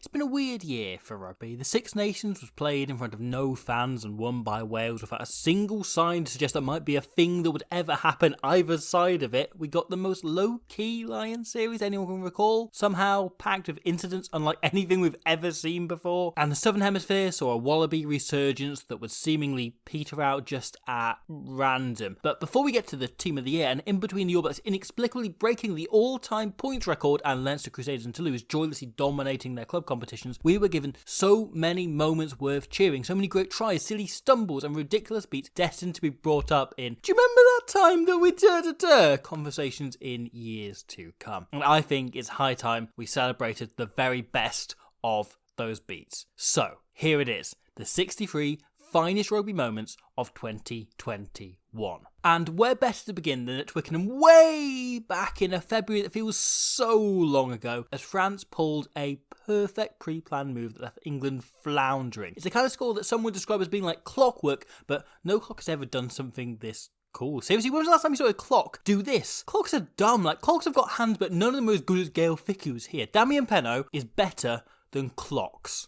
It's been a weird year for rugby. The Six Nations was played in front of no fans and won by Wales without a single sign to suggest that might be a thing that would ever happen either side of it. We got the most low-key Lions series anyone can recall, somehow packed with incidents unlike anything we've ever seen before. And the Southern Hemisphere saw a Wallaby resurgence that would seemingly peter out just at random. But before we get to the Team of the Year, and in between the All Blacks inexplicably breaking the all-time points record and Leinster Crusaders and Toulouse joylessly dominating their club competitions, we were given so many moments worth cheering, so many great tries, silly stumbles and ridiculous beats destined to be brought up in "do you remember that time that we conversations in years to come." And I think it's high time we celebrated the very best of those beats. So here it is, the 63 finest rugby moments of 2021. And where better to begin than at Twickenham way back in a February that feels so long ago, as France pulled a perfect pre-planned move that left England floundering. It's the kind of score that some would describe as being like clockwork, but no clock has ever done something this cool. Seriously, when was the last time you saw a clock do this? Clocks are dumb. Like, clocks have got hands, but none of them are as good as Gail Ficku's here. Damian Penaud is better than clocks.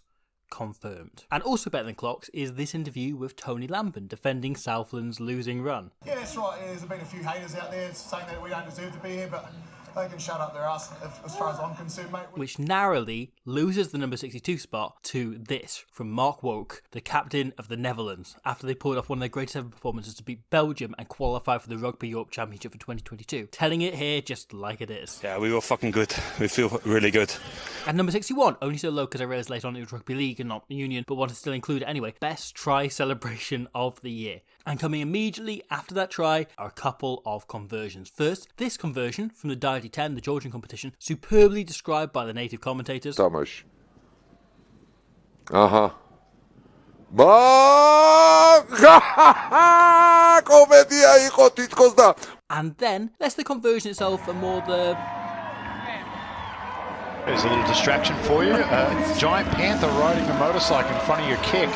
Confirmed. And also better than clocks is this interview with Tony Lambton defending Southland's losing run. Yeah, that's right. There's been a few haters out there saying that we don't deserve to be here, but they can shut up their ass as far as I'm concerned, mate. Which narrowly loses the number 62 spot to this from Mark Woke, the captain of the Netherlands, after they pulled off one of their greatest ever performances to beat Belgium and qualify for the Rugby Europe Championship for 2022. Telling it here just like it is. Yeah, we were fucking good. We feel really good. And number 61, only so low because I realised later on it was Rugby League and not Union, but wanted to still include it anyway. Best try celebration of the year. And coming immediately after that try are a couple of conversions. First, this conversion from the Diety 10, the Georgian competition, superbly described by the native commentators. Tomasz. And then, less the conversion itself and more the... There's a little distraction for you. A giant panther riding a motorcycle in front of your kick.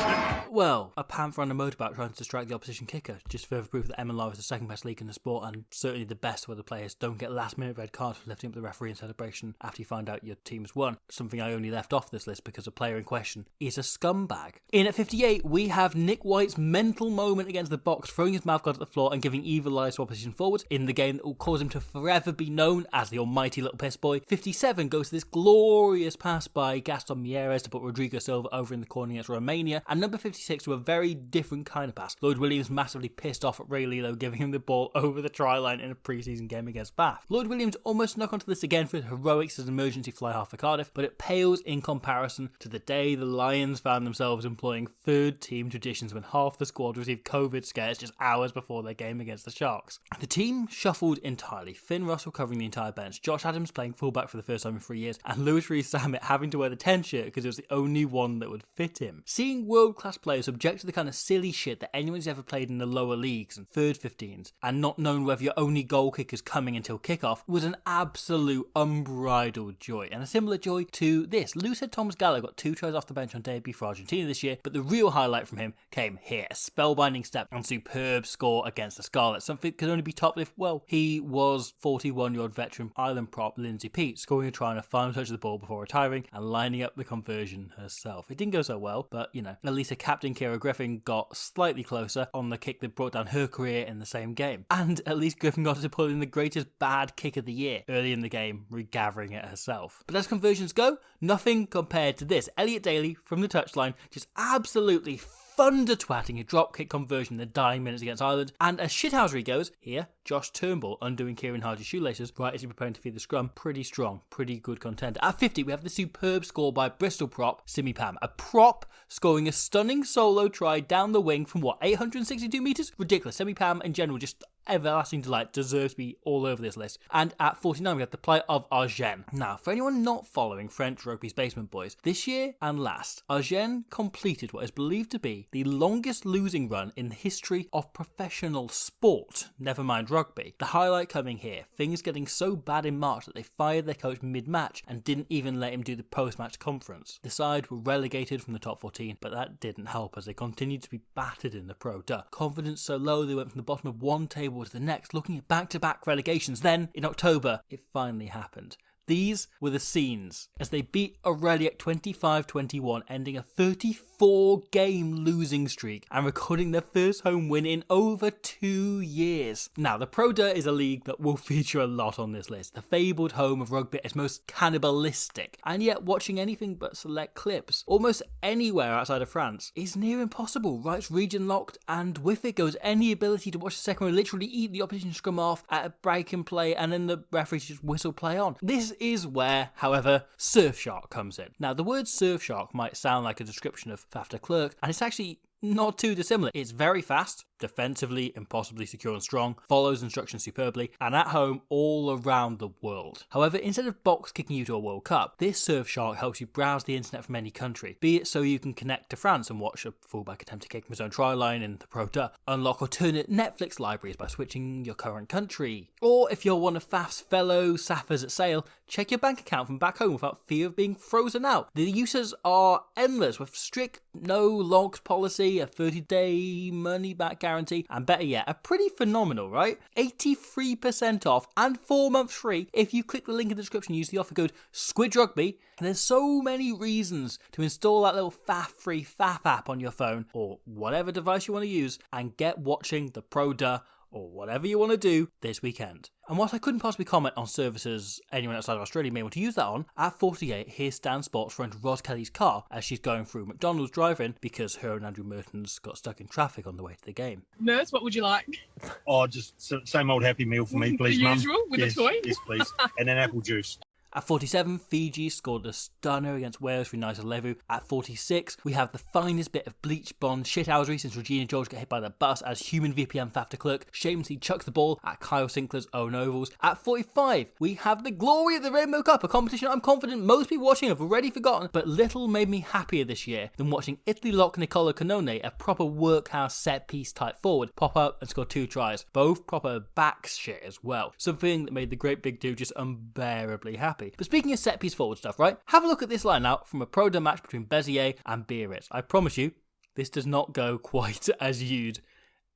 Well, a panther on a motorbike trying to distract the opposition kicker. Just further proof that MLR is the second best league in the sport and certainly the best where the players don't get last minute red cards for lifting up the referee in celebration after you find out your team's won. Something I only left off this list because the player in question is a scumbag. In at 58, we have Nick White's mental moment against the box, throwing his mouth guard at the floor and giving evil eyes to opposition forwards in the game that will cause him to forever be known as the almighty little piss boy. 57 goes to this glorious pass by Gaston Mieres to put Rodrigo Silva over in the corner against Romania. And number 56 to a very different kind of pass. Lloyd Williams massively pissed off at Ray Lilo giving him the ball over the try line in a pre-season game against Bath. Lloyd Williams almost snuck onto this again for his heroics as an emergency fly half for Cardiff, but it pales in comparison to the day the Lions found themselves employing third team traditions when half the squad received COVID scares just hours before their game against the Sharks. The team shuffled entirely. Finn Russell covering the entire bench, Josh Adams playing fullback for the first time in 3 years, and Louis Rees-Zammit having to wear the 10 shirt because it was the only one that would fit him. Seeing world-class players subject to the kind of silly shit that anyone's ever played in the lower leagues and third 15s and not knowing whether your only goal kick is coming until kickoff was an absolute unbridled joy. And a similar joy to this. Loosehead Thomas Gallo got 2 tries off the bench on debut for Argentina this year, but the real highlight from him came here. A spellbinding step and superb score against the Scarlets. Something that could only be topped if, well, he was 41-year-old veteran Ireland prop Lindsay Peat, scoring a try on a final touch of the ball before retiring and lining up the conversion herself. It didn't go so well, but, you know, at least a captain Kira Griffin got slightly closer on the kick that brought down her career in the same game. And at least Griffin got to pull in the greatest bad kick of the year early in the game, regathering it herself. But as conversions go, nothing compared to this. Elliot Daly from the touchline just absolutely thunder-twatting a drop-kick conversion in the dying minutes against Ireland. And as shithousery goes, here, Josh Turnbull undoing Kieran Hardy's shoelaces right as he's preparing to feed the scrum. Pretty strong, pretty good contender. At 50, we have the superb score by Bristol prop Simi Pam. A prop scoring a stunning solo try down the wing from, 862 metres? Ridiculous. Simi Pam, in general, just everlasting delight, deserves to be all over this list. And at 49, we have the play of Arjen. Now, for anyone not following French rugby's basement boys, this year and last, Arjen completed what is believed to be the longest losing run in the history of professional sport, never mind rugby. The highlight coming here, things getting so bad in March that they fired their coach mid-match and didn't even let him do the post-match conference. The side were relegated from the top 14, but that didn't help as they continued to be battered in the Pro D. Confidence so low they went from the bottom of one table to the next, looking at back-to-back relegations. Then, in October, it finally happened. These were the scenes as they beat Aureliac 25-21, ending a 34-game losing streak and recording their first home win in over 2 years. Now, the Pro D is a league that will feature a lot on this list, the fabled home of rugby at its most cannibalistic, and yet watching anything but select clips almost anywhere outside of France is near impossible. Rights region locked, and with it goes any ability to watch the second row literally eat the opposition scrum off at a break and play, and then the referees just whistle play on. This is where, however, Surfshark comes in. Now, the word Surfshark might sound like a description of Faf de Klerk, and it's actually not too dissimilar. It's very fast, defensively impossibly secure and strong, follows instructions superbly, and at home all around the world. However, instead of box kicking you to a World Cup, this Surfshark helps you browse the internet from any country, be it so you can connect to France and watch a fullback attempt to kick from his own try line in the Pro D, unlock alternate Netflix libraries by switching your current country, or if you're one of Faf's fellow Saffers at Sale, check your bank account from back home without fear of being frozen out. The uses are endless, with strict no logs policy, a 30-day money-back guarantee, and better yet, a pretty phenomenal, right? 83% off and 4 months free if you click the link in the description and use the offer code SQUIDRUGBY. And there's so many reasons to install that little Faf-free Faf app on your phone or whatever device you want to use and get watching the Pro D or whatever you want to do this weekend. And whilst I couldn't possibly comment on services anyone outside of Australia may want to use that on, at 48, here's Stan Sports front Ros Kelly's car as she's going through McDonald's drive-in because her and Andrew Mertens got stuck in traffic on the way to the game. Nurse, what would you like? Oh, just same old Happy Meal for me, please, The Mum. usual, with a toy? Yes, please. And then apple juice. At 47, Fiji scored a stunner against Wales through Nigel Levu. At 46, we have the finest bit of bleach blonde shithousery since Regina George got hit by the bus as human VPN Faf de Klerk shamelessly chucks the ball at Kyle Sinclair's own ovals. At 45, we have the glory of the Rainbow Cup, a competition I'm confident most people watching have already forgotten, but little made me happier this year than watching Italy lock Nicola Canone, a proper workhouse set-piece type forward, pop up and score 2 tries, both proper back shit as well. Something that made the great big dude just unbearably happy. But speaking of set-piece forward stuff, right? Have a look at this line out from a Pro D match between Bezier and Biarritz. I promise you, this does not go quite as you'd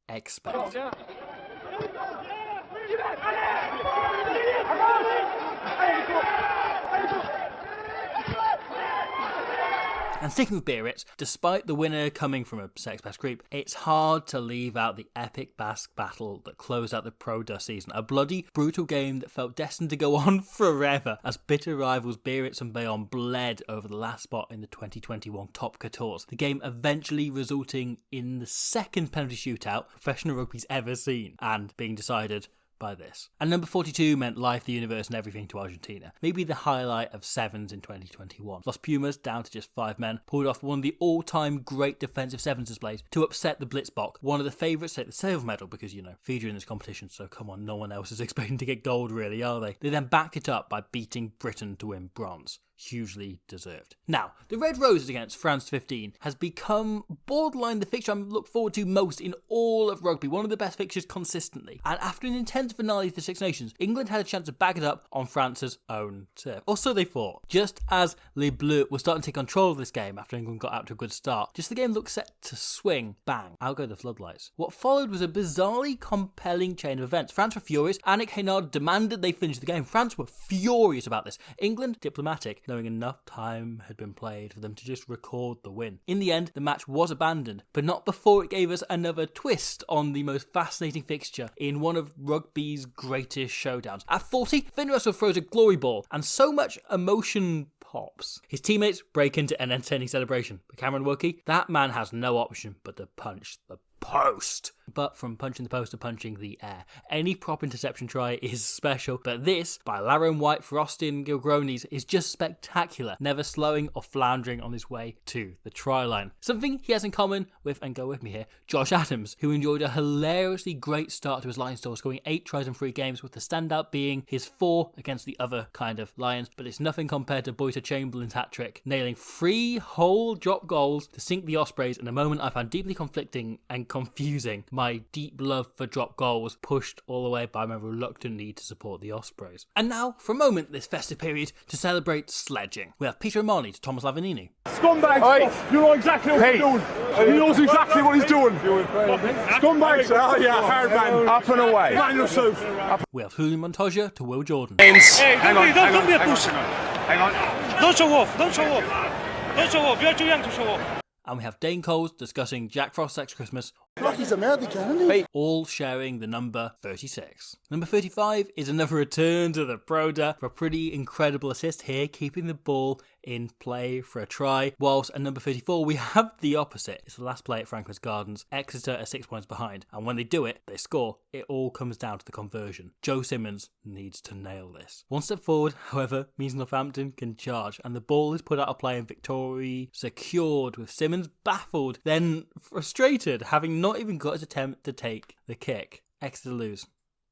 expect. And sticking with Biarritz, despite the winner coming from a sex-best group, it's hard to leave out the epic Basque battle that closed out the Pro D season. A bloody, brutal game that felt destined to go on forever as bitter rivals Biarritz and Bayonne bled over the last spot in the 2021 Top 14. The game eventually resulting in the second penalty shootout professional rugby's ever seen and being decided by this. And number 42 meant life, the universe and everything to Argentina. Maybe the highlight of sevens in 2021. Los Pumas, down to just 5 men, pulled off one of the all-time great defensive sevens displays to upset the Blitzbock, one of the favourites to take the silver medal because, Fiji are in this competition, so come on, no one else is expecting to get gold really, are they? They then backed it up by beating Britain to win bronze. Hugely deserved. Now, the Red Roses against France 15 has become borderline the fixture I look forward to most in all of rugby, one of the best fixtures consistently. And after an intense finale of the Six Nations, England had a chance to back it up on France's own turf. Or so they thought. Just as Les Bleus were starting to take control of this game after England got out to a good start, just the game looked set to swing, bang, out go the floodlights. What followed was a bizarrely compelling chain of events. France were furious. Annick Haynard demanded they finish the game. France were furious about this. England, diplomatic, knowing enough time had been played for them to just record the win. In the end, the match was abandoned, but not before it gave us another twist on the most fascinating fixture in one of rugby's greatest showdowns. At 40, Finn Russell throws a glory ball, and so much emotion pops. His teammates break into an entertaining celebration, but Cameron Wilkie, that man has no option but to punch the post. But from punching the post to punching the air, any prop interception try is special, but this, by Larone White, Frosty and Gilgronis, is just spectacular, never slowing or floundering on his way to the try line. Something he has in common with, and go with me here, Josh Adams, who enjoyed a hilariously great start to his Lions tour, scoring 8 tries in 3 games, with the standout being his 4 against the other kind of Lions, but it's nothing compared to Boyta Chamberlain's hat-trick, nailing 3 whole drop goals to sink the Ospreys in a moment I found deeply conflicting and confusing. my deep love for drop goals pushed all the way by my reluctant need to support the Ospreys. And now, for a moment this festive period, to celebrate sledging. We have Peter O'Mahony to Thomas Lavanini. Scumbags, you know exactly what he's doing. He knows exactly what he's doing. Scumbags, hard man. Up and away. Man yourself. We have Julian Montoya to Will Jordan. Hey, don't be a pussy. Hang on. Don't show off. Don't show off. You're too young to show off. And we have Dane Coles discussing Jack Frost's Sex Christmas. Look, he's American, isn't he? All sharing the number 36. Number 35 is another return to the Proda for a pretty incredible assist here, keeping the ball in play for a try. Whilst at number 34, we have the opposite. It's the last play at Franklin's Gardens. Exeter are 6 points behind. And when they do it, they score. It all comes down to the conversion. Joe Simmons needs to nail this. One step forward, however, means Northampton can charge. And the ball is put out of play and victory secured with Simmons baffled, then frustrated, having not even got his attempt to take the kick. Exeter lose.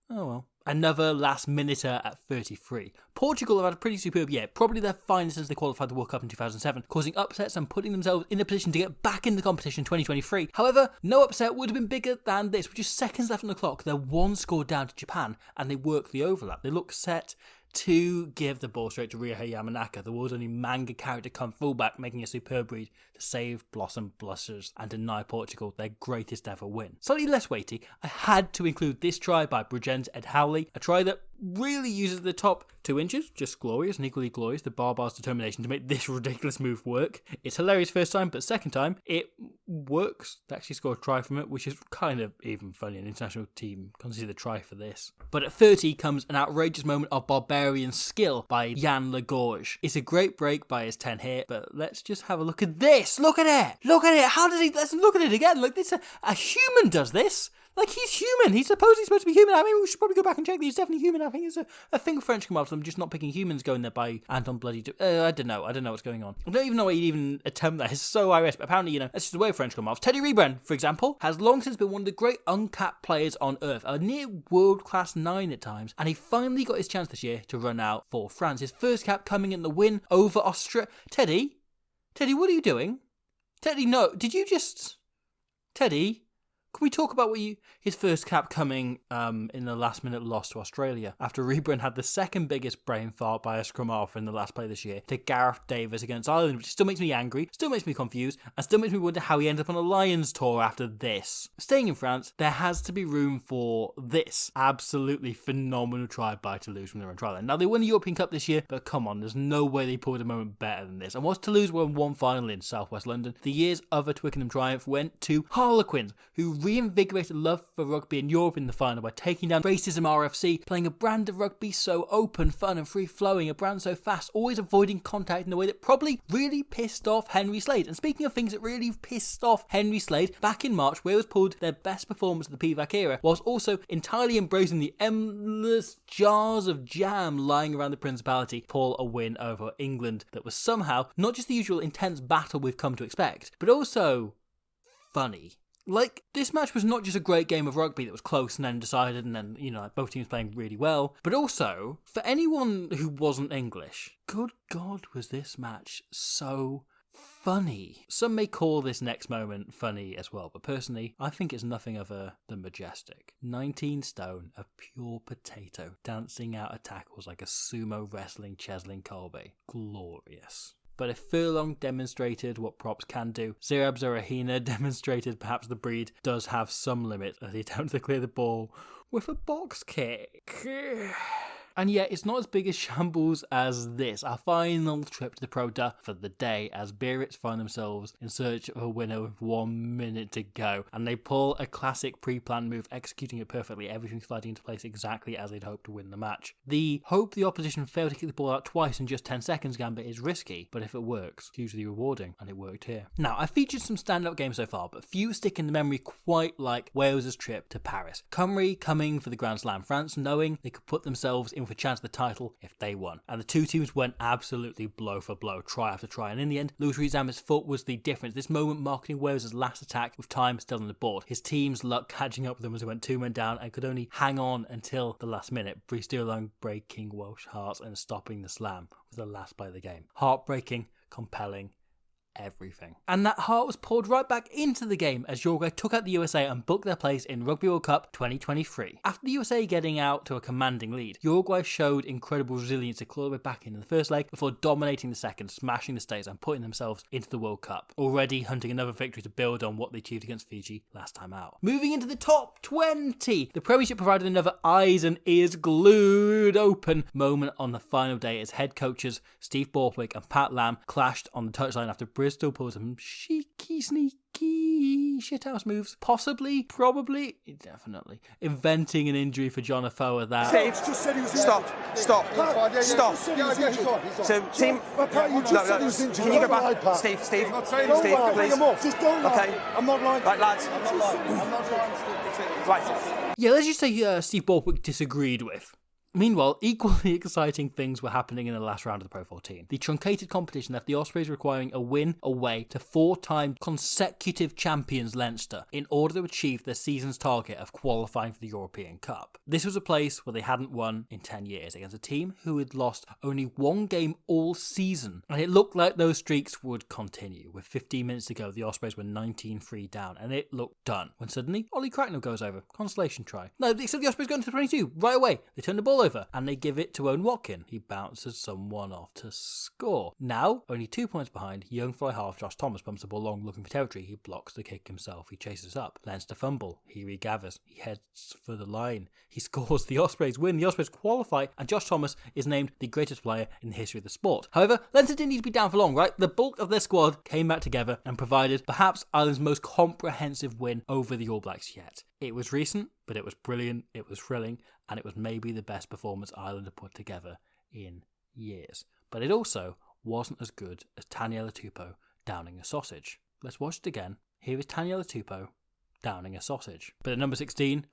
Oh well. Another last minuter at 33. Portugal have had a pretty superb year, probably their finest since they qualified the World Cup in 2007, causing upsets and putting themselves in a position to get back in the competition in 2023. However, no upset would have been bigger than this. With just seconds left on the clock, they're one score down to Japan, and they work the overlap. They look set to give the ball straight to Ryohei Yamanaka, the world's only manga character come fullback, making a superb read to save Blossom Blushers and deny Portugal their greatest ever win. Slightly less weighty, I had to include this try by Bruggen's Ed Howley, a try that really uses the top 2 inches, just glorious and equally glorious, the Barbar's determination to make this ridiculous move work. It's hilarious first time, but second time, it works. They actually score a try from it, which is kind of even funny. An international team conceded the try for this. But at 30 comes an outrageous moment of barbarian skill by Jan Legorge. It's a great break by his 10 here, but let's just have a look at this. Look at it. Look at it. How does he... Let's look at it again. Like this, a human does this. Like, he's human. He's supposed to be human. I mean, we should probably go back and check that he's definitely human. I think it's a thing French come up to them, just not picking humans going there by Anton Bloody... I don't know what's going on. I don't even know why he'd even attempt that. It's so Irish, but apparently, that's just the way French come off. Teddy Rebren, for example, has long since been one of the great uncapped players on earth, a near world-class 9 at times, and he finally got his chance this year to run out for France. His first cap coming in the win over Austria. Teddy, what are you doing? Teddy, no, did you just... Teddy... Can we talk about his first cap coming in the last minute loss to Australia after Rebren had the second biggest brain fart by a scrum half in the last play this year to Gareth Davis against Ireland, which still makes me angry, still makes me confused, and still makes me wonder how he ended up on a Lions tour after this. Staying in France, there has to be room for this absolutely phenomenal try by Toulouse from their own try line. Now, they won the European Cup this year, but come on, there's no way they pulled a moment better than this. And whilst Toulouse won one final in southwest London, the year's other Twickenham triumph went to Harlequins, who reinvigorated love for rugby in Europe in the final by taking down racism RFC, playing a brand of rugby so open, fun and free-flowing, a brand so fast, always avoiding contact in a way that probably really pissed off Henry Slade. And speaking of things that really pissed off Henry Slade, back in March, Wales pulled their best performance of the PVAC era, whilst also entirely embracing the endless jars of jam lying around the Principality, pull a win over England that was somehow not just the usual intense battle we've come to expect, but also funny. Like, this match was not just a great game of rugby that was close and then decided and then, both teams playing really well, but also, for anyone who wasn't English, good God, was this match so funny. Some may call this next moment funny as well, but personally, I think it's nothing other than majestic. 19 stone, a pure potato, dancing out of tackles like a sumo wrestling Cheslin Colby. Glorious. But if Furlong demonstrated what props can do, Zerab Zorahina demonstrated perhaps the breed does have some limit as he attempts to clear the ball with a box kick. And yet, it's not as big a shambles as this. Our final trip to the Pro Da for the day as Biarritz find themselves in search of a winner with 1 minute to go. And they pull a classic pre-planned move, executing it perfectly, everything sliding into place exactly as they'd hoped to win the match. The hope the opposition failed to kick the ball out twice in just 10 seconds gambit is risky, but if it works, it's hugely rewarding, and it worked here. Now, I've featured some standout games so far, but few stick in the memory quite like Wales's trip to Paris. Cymru coming for the Grand Slam, France knowing they could put themselves in for a chance at the title if they won. And the two teams went absolutely blow for blow, try after try, and in the end, Louis Rizamet's foot was the difference. This moment marking Wales's last attack with time still on the board. His team's luck catching up with them as they went 2 men down and could only hang on until the last minute. Brice Durlong breaking Welsh hearts and stopping the slam was the last play of the game. Heartbreaking, compelling, everything. And that heart was poured right back into the game as Uruguay took out the USA and booked their place in Rugby World Cup 2023. After the USA getting out to a commanding lead, Uruguay showed incredible resilience to claw their way back in the first leg before dominating the second, smashing the States and putting themselves into the World Cup, already hunting another victory to build on what they achieved against Fiji last time out. Moving into the top 20, the Premiership provided another eyes and ears glued open moment on the final day as head coaches Steve Borthwick and Pat Lam clashed on the touchline after Bristol pulled some cheeky, sneaky shithouse moves, possibly, probably, definitely inventing an injury for John Afoa that... Steve, just said he was stop. So, team... No, can you go back? Steve, please. Just don't lie. Okay. I'm not lying. Right, lads. I'm not lying. Right. Yeah, let's just say Steve Borthwick disagreed with. Meanwhile, equally exciting things were happening in the last round of the Pro 14. The truncated competition left the Ospreys requiring a win away to 4-time consecutive champions Leinster in order to achieve their season's target of qualifying for the European Cup. This was a place where they hadn't won in 10 years against a team who had lost only one game all season, and it looked like those streaks would continue. With 15 minutes to go, the Ospreys were 19-3 down, and it looked done, when suddenly Ollie Cracknell goes over. Consolation try. No, except the Ospreys go into the 22 right away. They turn the ball over and they give it to Owen Watkin. He bounces someone off to score. Now, only 2 points behind, young fly half Josh Thomas bumps the ball along looking for territory. He blocks the kick himself. He chases up. Leinster fumble. He regathers. He heads for the line. He scores. The Ospreys win. The Ospreys qualify, and Josh Thomas is named the greatest player in the history of the sport. However, Leinster didn't need to be down for long, right? The bulk of their squad came back together and provided perhaps Ireland's most comprehensive win over the All Blacks yet. It was recent, but it was brilliant, it was thrilling, and it was maybe the best performance Ireland had put together in years. But it also wasn't as good as Taniela Tupou downing a sausage. Let's watch it again. Here is Taniela Tupou downing a sausage. But at number 16,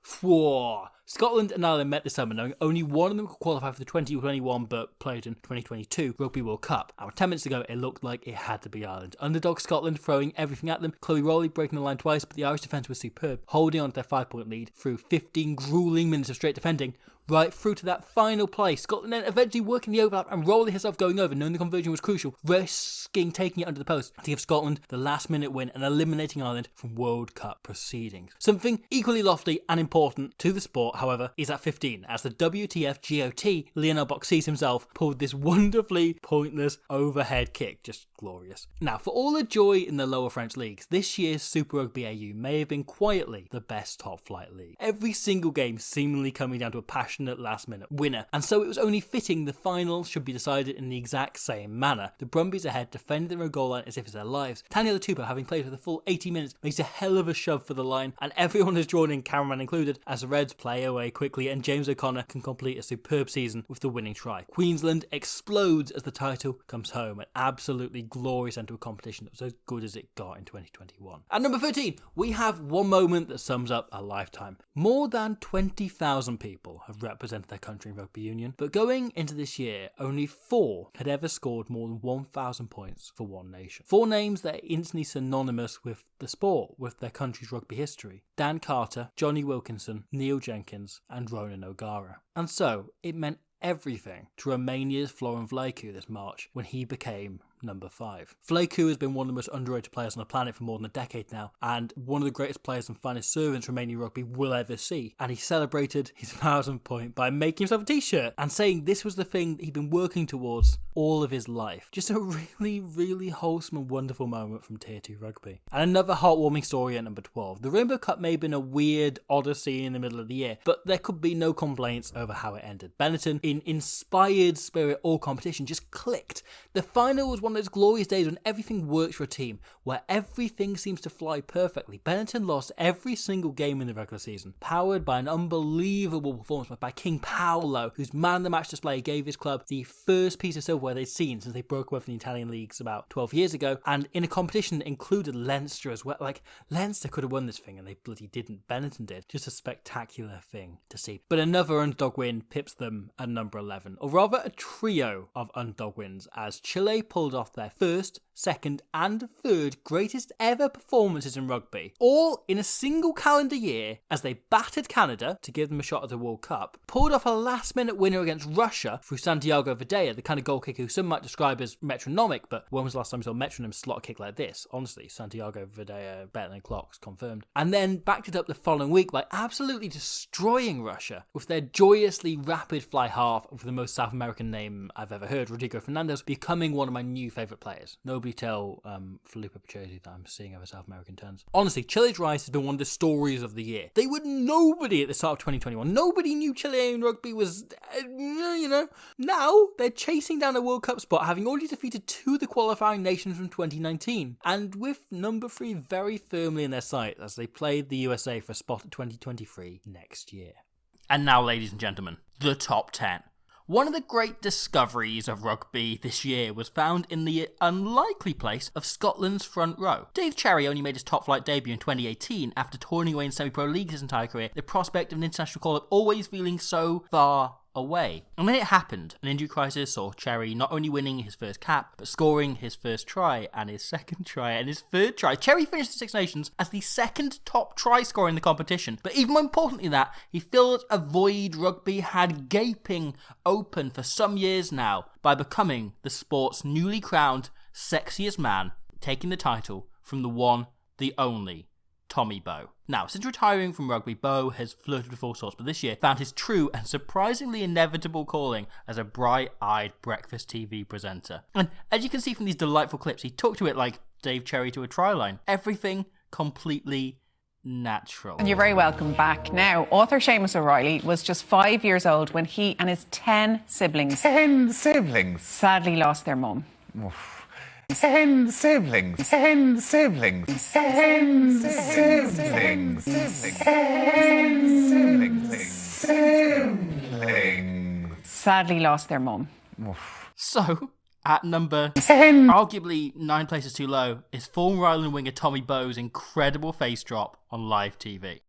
Scotland and Ireland met this summer, knowing only one of them could qualify for the 2021 but played in 2022 Rugby World Cup. And 10 minutes ago, it looked like it had to be Ireland. Underdog Scotland throwing everything at them, Chloe Rowley breaking the line twice, but the Irish defence was superb, holding on to their 5-point lead through 15 gruelling minutes of straight defending, right through to that final play. Scotland then eventually working the overlap and Rowley herself going over, knowing the conversion was crucial, risking taking it under the post to give Scotland the last-minute win and eliminating Ireland from World Cup proceedings. Something equally lofty and important to the sport, however, is at 15, as the WTF GOT, Lionel Boxes himself, pulled this wonderfully pointless overhead kick. Just glorious. Now, for all the joy in the lower French leagues, this year's Super Rugby AU may have been quietly the best top-flight league. Every single game seemingly coming down to a passionate last-minute winner, and so it was only fitting the final should be decided in the exact same manner. The Brumbies ahead, defending their own goal line as if it's their lives. Taniela Tupou, having played for the full 80 minutes, makes a hell of a shove for the line, and everyone is drawn in, cameraman included, as the Reds play away quickly and James O'Connor can complete a superb season with the winning try. Queensland explodes as the title comes home, an absolutely glorious end to a competition that was as good as it got in 2021. At number 13, we have one moment that sums up a lifetime. More than 20,000 people have represented their country in rugby union, but going into this year, only 4 had ever scored more than 1,000 points for one nation. 4 names that are instantly synonymous with the sport, with their country's rugby history. Dan Carter, Johnny Wilkinson, Neil Jenkins, and Ronan O'Gara. And so, it meant everything to Romania's Florin Vlaicu this March when he became number 5. Vlaicu has been one of the most underrated players on the planet for more than a decade now, and one of the greatest players and finest servants Romanian rugby will ever see. And he celebrated his 1,000th point by making himself a t-shirt and saying this was the thing that he'd been working towards all of his life. Just a really, really wholesome and wonderful moment from Tier 2 rugby. And another heartwarming story at number 12. The Rainbow Cup may have been a weird odyssey in the middle of the year, but there could be no complaints over how it ended. Benetton, in inspired spirit all competition, just clicked. The final was one of those glorious days when everything works for a team, where everything seems to fly perfectly. Benetton lost every single game in the regular season, powered by an unbelievable performance by King Paolo, whose man of the match display gave his club the first piece of silverware they'd seen since they broke away from the Italian leagues about 12 years ago, and in a competition that included Leinster as well. Like, Leinster could have won this thing and they bloody didn't. Benetton did. Just a spectacular thing to see. But another underdog win pips them at number 11, or rather a trio of underdog wins, as Chile pulled off their first, second and third greatest ever performances in rugby, all in a single calendar year, as they battered Canada to give them a shot at the World Cup, pulled off a last-minute winner against Russia through Santiago Vedea, the kind of goal kicker who some might describe as metronomic, but when was the last time you saw a metronome slot a kick like this? Honestly, Santiago Vedea better than clocks, confirmed. And then backed it up the following week by absolutely destroying Russia with their joyously rapid-fly half with the most South American name I've ever heard, Rodrigo Fernandez, becoming one of my new favourite players. Nobody tell Felipe Pacheco that I'm seeing over South American turns. Honestly, Chile's rise has been one of the stories of the year. They were nobody at the start of 2021. Nobody knew Chilean rugby was, Now they're chasing down a World Cup spot, having already defeated 2 of the qualifying nations from 2019, and with number 3 very firmly in their sight as they played the USA for a spot at 2023 next year. And now, ladies and gentlemen, the top 10. One of the great discoveries of rugby this year was found in the unlikely place of Scotland's front row. Dave Cherry only made his top flight debut in 2018 after touring away in semi-pro leagues his entire career, the prospect of an international call-up always feeling so far away. And then it happened. An injury crisis saw Cherry not only winning his first cap, but scoring his first try and his second try and his third try. Cherry finished the Six Nations as the second top try scorer in the competition. But even more importantly than that, he filled a void rugby had gaping open for some years now by becoming the sport's newly crowned sexiest man, taking the title from the one, the only, Tommy Bowe. Now, since retiring from rugby, Bowe has flirted with all sorts, but this year found his true and surprisingly inevitable calling as a bright-eyed breakfast TV presenter. And as you can see from these delightful clips, he took to it like Dave Cherry to a try line. Everything completely natural. And you're very welcome back. Now, author Seamus O'Reilly was just 5 years old when he and his 10 siblings... 10 siblings? ...sadly lost their mum. Oof. 10 siblings. 10 siblings. 10 siblings. 10 siblings. Sadly lost their mum. So, at number 10, arguably 9 places too low, is former Ireland winger Tommy Bowe's incredible face drop on live TV.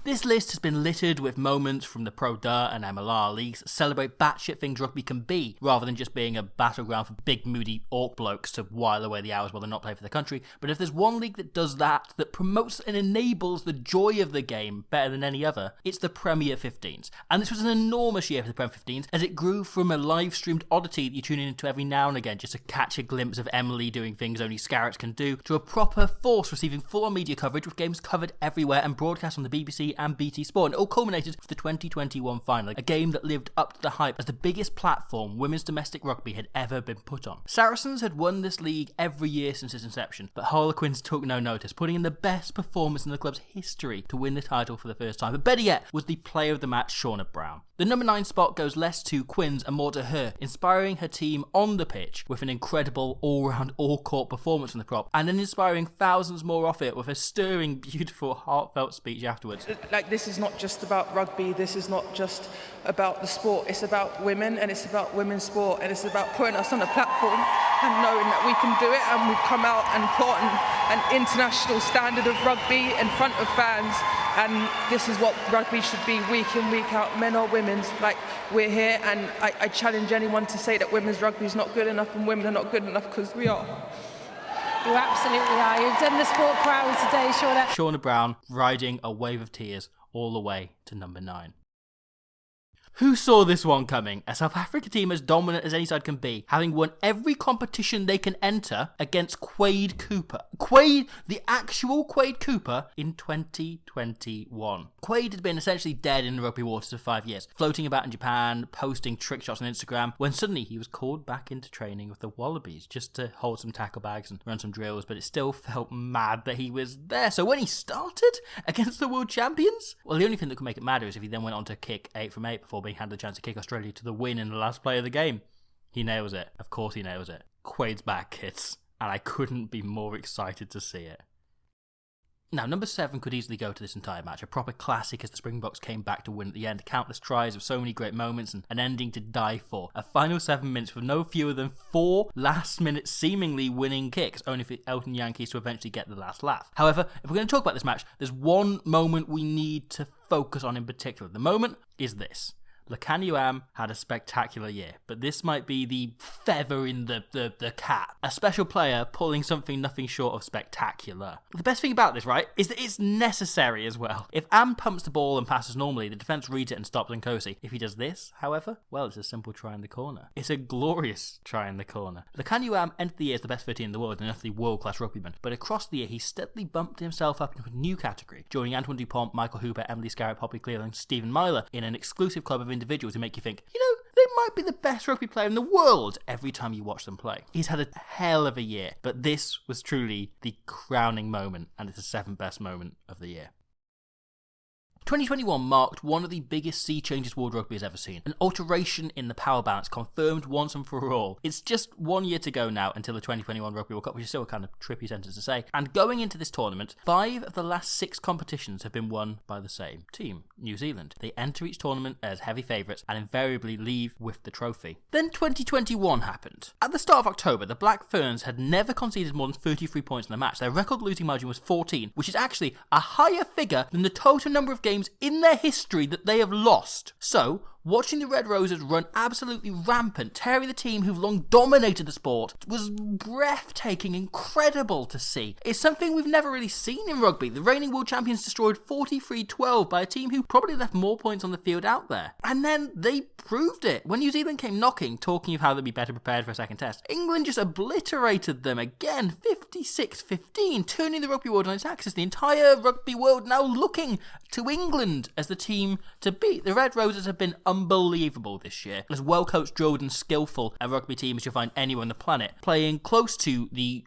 This list has been littered with moments from the Pro D and MLR leagues that celebrate batshit things rugby can be, rather than just being a battleground for big moody orc blokes to while away the hours while they're not playing for the country. But if there's one league that does that promotes and enables the joy of the game better than any other, it's the Premier 15s. And this was an enormous year for the Premier 15s, as it grew from a live-streamed oddity that you tune into every now and again just to catch a glimpse of Emily doing things only Scarrets can do, to a proper force receiving full-on media coverage with games covered everywhere and broadcast on the BBC and BT Sport. And it all culminated with the 2021 final, a game that lived up to the hype as the biggest platform women's domestic rugby had ever been put on. Saracens had won this league every year since its inception, but Harlequins took no notice, putting in the best performance in the club's history to win the title for the first time. But better yet was the player of the match, Shauna Brown. The number 9 spot goes less to Quins and more to her, inspiring her team on the pitch with an incredible all-round, all-court performance from the prop, and then inspiring thousands more off it with a stirring, beautiful, heartfelt speech afterwards. This is not just about rugby, this is not just about the sport, it's about women and it's about women's sport, and it's about putting us on a platform and knowing that we can do it, and we've come out and put on an international standard of rugby in front of fans, and this is what rugby should be week in, week out, men or women. Like, we're here, and I challenge anyone to say that women's rugby is not good enough and women are not good enough, because we are. You absolutely are. You've done the sport proud today, Shauna. Shauna Brown riding a wave of tears all the way to number 9. Who saw this one coming? A South Africa team as dominant as any side can be, having won every competition they can enter against Quade Cooper. The actual Quade Cooper in 2021. Quade had been essentially dead in the rugby waters for 5 years, floating about in Japan, posting trick shots on Instagram, when suddenly he was called back into training with the Wallabies just to hold some tackle bags and run some drills, but it still felt mad that he was there. So when he started against the world champions, well, the only thing that could make it madder is if he then went on to kick 8 from 8 before being handed the chance to kick Australia to the win in the last play of the game. He nails it. Of course he nails it. Quade's back, kids. And I couldn't be more excited to see it. Now, number 7 could easily go to this entire match. A proper classic as the Springboks came back to win at the end. Countless tries of so many great moments and an ending to die for. A final 7 minutes with no fewer than 4 last-minute seemingly winning kicks, only for Elton Yankees to eventually get the last laugh. However, if we're going to talk about this match, there's one moment we need to focus on in particular. The moment is this. Lacaniuam had a spectacular year, but this might be the feather in the cap. A special player pulling something nothing short of spectacular. The best thing about this, right, is that it's necessary as well. If Am pumps the ball and passes normally, the defence reads it and stops Nkosi. If he does this, however, well, it's a simple try in the corner. It's a glorious try in the corner. Lacaniuam entered the year as the best 13 in the world and an utterly world-class rugbyman, but across the year he steadily bumped himself up into a new category, joining Antoine Dupont, Michael Hooper, Emily Scarrett, Poppy Cleland, Stephen Myler in an exclusive club of individuals who make you think, you know, they might be the best rugby player in the world every time you watch them play. He's had a hell of a year, but this was truly the crowning moment, and it's the 7th best moment of the year. 2021 marked one of the biggest sea changes world rugby has ever seen. An alteration in the power balance confirmed once and for all. It's just 1 year to go now until the 2021 Rugby World Cup, which is still a kind of trippy sentence to say. And going into this tournament, 5 of the last 6 competitions have been won by the same team, New Zealand. They enter each tournament as heavy favourites and invariably leave with the trophy. Then 2021 happened. At the start of October, the Black Ferns had never conceded more than 33 points in the match. Their record losing margin was 14, which is actually a higher figure than the total number of games in their history that they have lost. So, watching the Red Roses run absolutely rampant, tearing the team who've long dominated the sport, was breathtaking, incredible to see. It's something we've never really seen in rugby. The reigning world champions destroyed 43-12 by a team who probably left more points on the field out there. And then they proved it. When New Zealand came knocking, talking of how they'd be better prepared for a second test, England just obliterated them again, 56-15, turning the rugby world on its axis. The entire rugby world now looking to England as the team to beat. The Red Roses have been unbelievable this year. As well-coached, drilled and skillful a rugby team as you'll find anywhere on the planet, playing close to the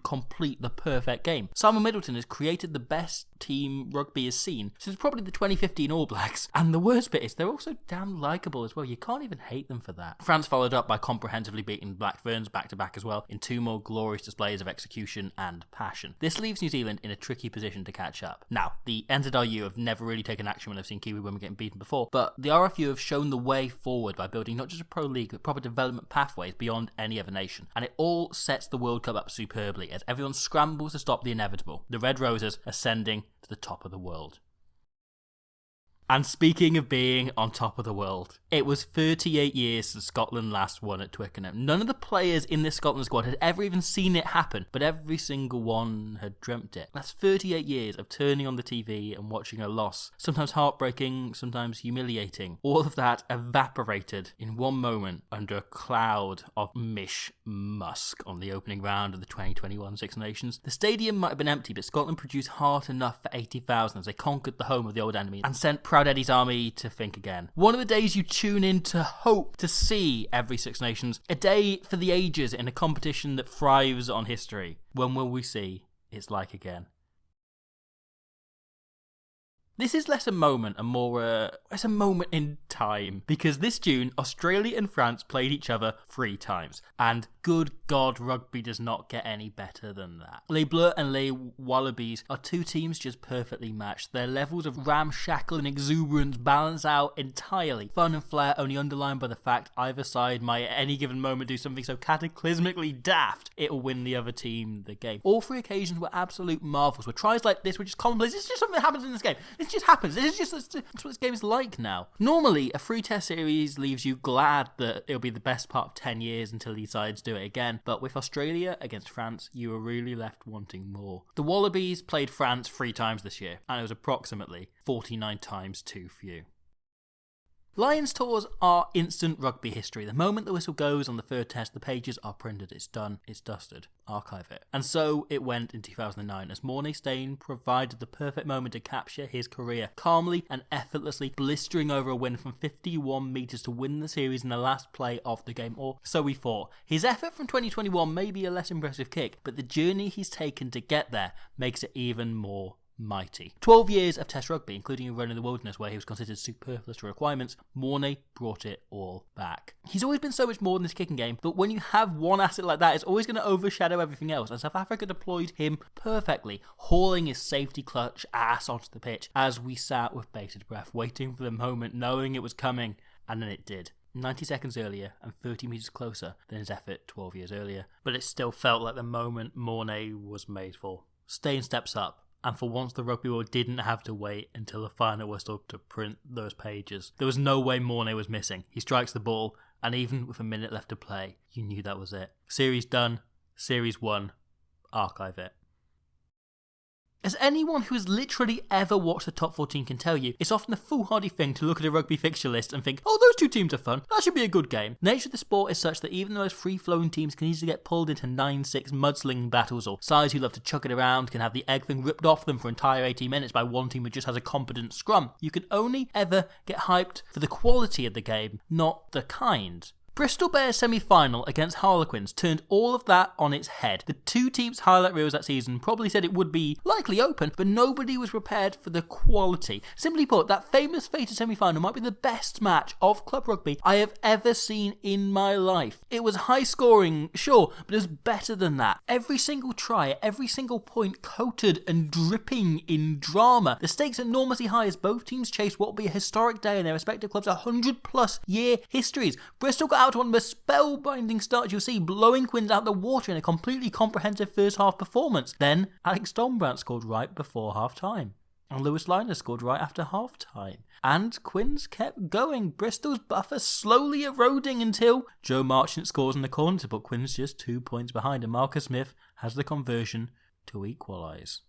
perfect game. Simon Middleton has created the best team rugby has seen since probably the 2015 All Blacks. And the worst bit is they're also damn likeable as well. You can't even hate them for that. France followed up by comprehensively beating Black Ferns back-to-back as well in 2 more glorious displays of execution and passion. This leaves New Zealand in a tricky position to catch up. Now, the NZRU have never really taken action when they've seen Kiwi women getting beaten before, but the RFU have shown the way forward by building not just a pro league but proper development pathways beyond any other nation. And it all sets the World Cup up superbly as everyone scrambles to stop the inevitable. The Red Roses ascending to the top of the world. And speaking of being on top of the world, it was 38 years since Scotland last won at Twickenham. None of the players in this Scotland squad had ever even seen it happen, but every single one had dreamt it. That's 38 years of turning on the TV and watching a loss, sometimes heartbreaking, sometimes humiliating. All of that evaporated in one moment under a cloud of musk on the opening round of the 2021 Six Nations. The stadium might have been empty, but Scotland produced heart enough for 80,000 as they conquered the home of the old enemy and sent Proud Eddie's army to think again. One of the days you tune in to hope to see every Six Nations, a day for the ages in a competition that thrives on history. When will we see it's like again? This is less a moment and more it's a moment in time, because this June, Australia and France played each other 3 times, and good God, rugby does not get any better than that. Les Bleus and Les Wallabies are 2 teams just perfectly matched. Their levels of ramshackle and exuberance balance out entirely. Fun and flair only underlined by the fact either side might at any given moment do something so cataclysmically daft it'll win the other team the game. All 3 occasions were absolute marvels, where tries like this were just commonplace. It's just something that happens in this game. This just happens. That's what this game is like now. Normally, a free test series leaves you glad that it'll be the best part of 10 years until these sides do it again. But with Australia against France, you were really left wanting more. The Wallabies played France 3 times this year, and it was approximately 49 times too few. Lions tours are instant rugby history. The moment the whistle goes on the 3rd test, the pages are printed. It's done. It's dusted. Archive it. And so it went in 2009 as Mornay Stain provided the perfect moment to capture his career, calmly and effortlessly blistering over a win from 51 metres to win the series in the last play of the game, or so we thought. His effort from 2021 may be a less impressive kick, but the journey he's taken to get there makes it even more mighty. 12 years of Test rugby, including a run in the wilderness where he was considered superfluous to requirements, Mornay brought it all back. He's always been so much more than this kicking game, but when you have one asset like that, it's always going to overshadow everything else, and South Africa deployed him perfectly, hauling his safety clutch ass onto the pitch as we sat with bated breath, waiting for the moment, knowing it was coming, and then it did. 90 seconds earlier and 30 metres closer than his effort 12 years earlier, but it still felt like the moment Mornay was made for. Stain steps up And for once, the rugby world didn't have to wait until the final whistle to print those pages. There was no way Mornay was missing. He strikes the ball, and even with a minute left to play, you knew that was it. Series done, series won, archive it. As anyone who has literally ever watched the top 14 can tell you, it's often a foolhardy thing to look at a rugby fixture list and think, oh, those two teams are fun, that should be a good game. The nature of the sport is such that even the most free-flowing teams can easily get pulled into 9-6 mudslinging battles, or sides who love to chuck it around can have the egg thing ripped off them for entire 80 minutes by one team who just has a competent scrum. You can only ever get hyped for the quality of the game, not the kind. Bristol Bears semi-final against Harlequins turned all of that on its head. The two teams' highlight reels that season probably said it would be likely open, but nobody was prepared for the quality. Simply put, that famous fated semi-final might be the best match of club rugby I have ever seen in my life. It was high scoring, sure, but it was better than that. Every single try, every single point coated and dripping in drama. The stakes enormously high as both teams chased what will be a historic day in their respective clubs' 100-plus year histories. Bristol got out to one of the spellbinding starts you'll see, blowing Quins out the water in a completely comprehensive first half performance. Then Alex Dombrandt scored right before half time, and Lewis Liner scored right after half time. And Quins kept going, Bristol's buffer slowly eroding until Joe Marchant scores in the corner to put Quins just 2 points behind, and Marcus Smith has the conversion to equalise.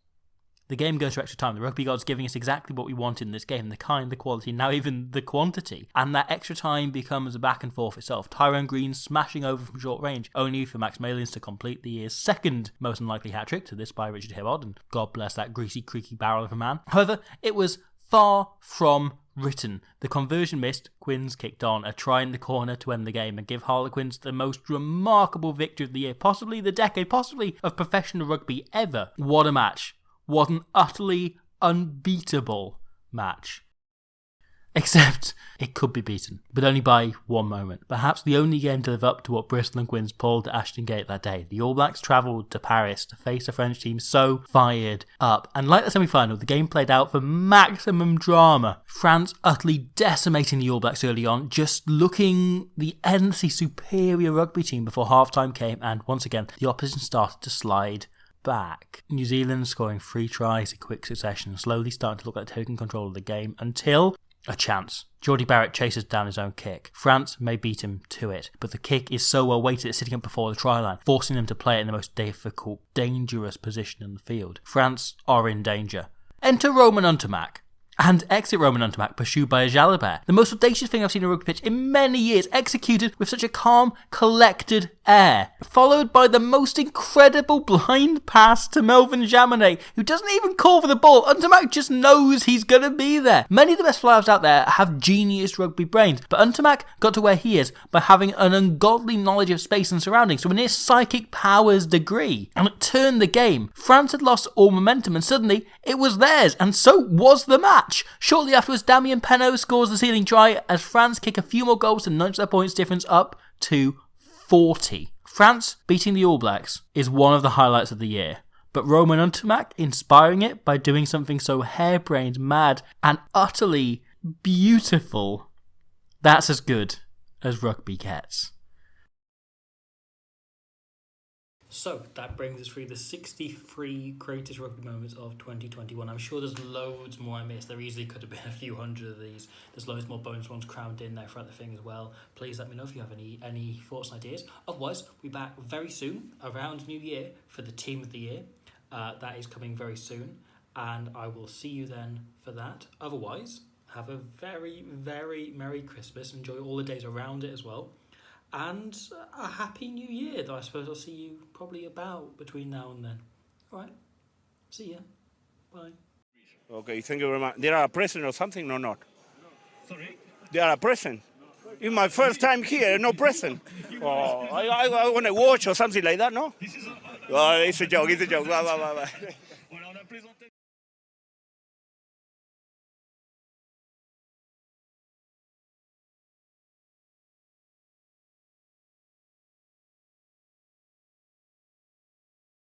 The game goes to extra time. The rugby gods giving us exactly what we wanted in this game, the kind, the quality, now even the quantity. And that extra time becomes a back and forth itself. Tyrone Green smashing over from short range, only for Max Malins to complete the year's second most unlikely hat-trick, to this by Richard Hibbard, and God bless that greasy, creaky barrel of a man. However, it was far from written. The conversion missed, Quins kicked on, a try in the corner to end the game and give Harlequins the most remarkable victory of the year, possibly the decade, possibly of professional rugby ever. What a match. What an utterly unbeatable match. Except it could be beaten, but only by one moment. Perhaps the only game to live up to what Bristol and Quins pulled at Ashton Gate that day. The All Blacks travelled to Paris to face a French team so fired up. And like the semi-final, the game played out for maximum drama. France utterly decimating the All Blacks early on, just looking the endlessly superior rugby team before half-time came, and once again, the opposition started to slide back. New Zealand scoring 3 tries in quick succession, slowly starting to look like taking control of the game until a chance. Geordie Barrett chases down his own kick. France may beat him to it, but the kick is so well weighted it's sitting up before the try line, forcing them to play it in the most difficult, dangerous position in the field. France are in danger. Enter Roman Untermack. And exit Roman Untermack, pursued by a Jalabert. The most audacious thing I've seen on a rugby pitch in many years, executed with such a calm, collected air. Followed by the most incredible blind pass to Melvin Jaminet, who doesn't even call for the ball. Untermack just knows he's going to be there. Many of the best flyers out there have genius rugby brains, but Untermack got to where he is by having an ungodly knowledge of space and surroundings, to a near psychic powers degree. And it turned the game. France had lost all momentum, and suddenly it was theirs, and so was the match. Shortly afterwards, Damien Penaud scores the sealing try as France kick a few more goals to nudge their points difference up to 40. France beating the All Blacks is one of the highlights of the year, but Roman Untermack inspiring it by doing something so harebrained, mad, and utterly beautiful, that's as good as rugby gets. So that brings us through the 63 greatest rugby moments of 2021. I'm sure there's loads more I missed. There easily could have been a few hundred of these. There's loads more bonus ones crammed in there throughout the thing as well. Please let me know if you have any thoughts and ideas. Otherwise, we'll be back very soon, around New Year, for the Team of the Year. That is coming very soon, and I will see you then for that. Otherwise, have a very, very Merry Christmas. Enjoy all the days around it as well. And a Happy New Year, that I suppose I'll see you probably about between now and then. All right. See ya. Bye. Okay, thank you very much. There are a present or something or not? Sorry? There are a present. It's my first time here, no present. Oh, I want to watch or something like that, no? It's a joke, Bye.